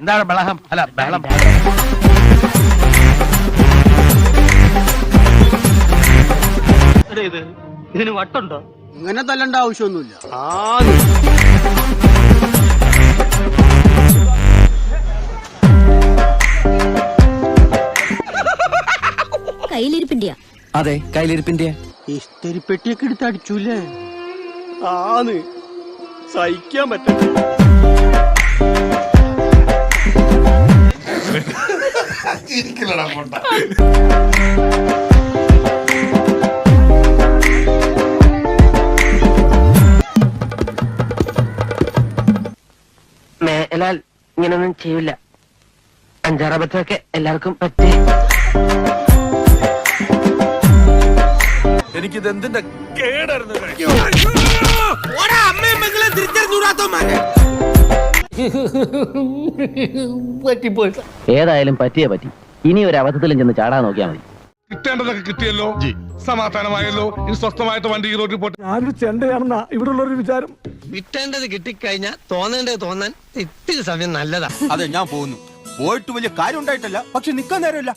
എന്താണ് ബഹളം? അല്ല ബഹളം. ഇതിന് വട്ടുണ്ടോ? ഇങ്ങനെ തല്ലണ്ട ആവശ്യമൊന്നുമില്ല. കയ്യിലിരിപ്പിന്റെയാ? അതെ, കയ്യിലിരിപ്പിന്റെ. ഇസ്തിരിപ്പെട്ടിയൊക്കെ എടുത്ത് അടിച്ചൂലേ? ആന്ന് സഹിക്കാൻ പറ്റില്ല. മേലാൽ ഇങ്ങനൊന്നും ചെയ്യില്ല. അഞ്ചാറബത്തൊക്കെ എല്ലാവർക്കും പറ്റേ. എനിക്കിത് എന്തിന്റെ കേടായിരുന്നു? ഏതായാലും പറ്റിയേ പറ്റി. ഇനി ഒരു അബദ്ധത്തിലും ചെന്ന് ചാടാൻ നോക്കിയാൽ മതി. കിട്ടേണ്ടതൊക്കെ കിട്ടിയല്ലോ, സമാധാനമായല്ലോ. ഇനി സ്വസ്ഥമായിട്ട് വണ്ടി ഈ റോഡിൽ പോട്ടെ. ഞാനൊരു ചെണ്ടയാണെന്നാ ഇവിടെ ഉള്ളൊരു വിചാരം. കിട്ടേണ്ടത് കിട്ടിക്കഴിഞ്ഞാൽ തോന്നേണ്ടത് തോന്നാൻ ഇത്തിരി സമയം നല്ലതാ. അതെ, ഞാൻ പോകുന്നു. പോയിട്ട് വലിയ കാര്യം ഉണ്ടായിട്ടല്ല, പക്ഷെ നിക്കാൻ നേരമില്ല.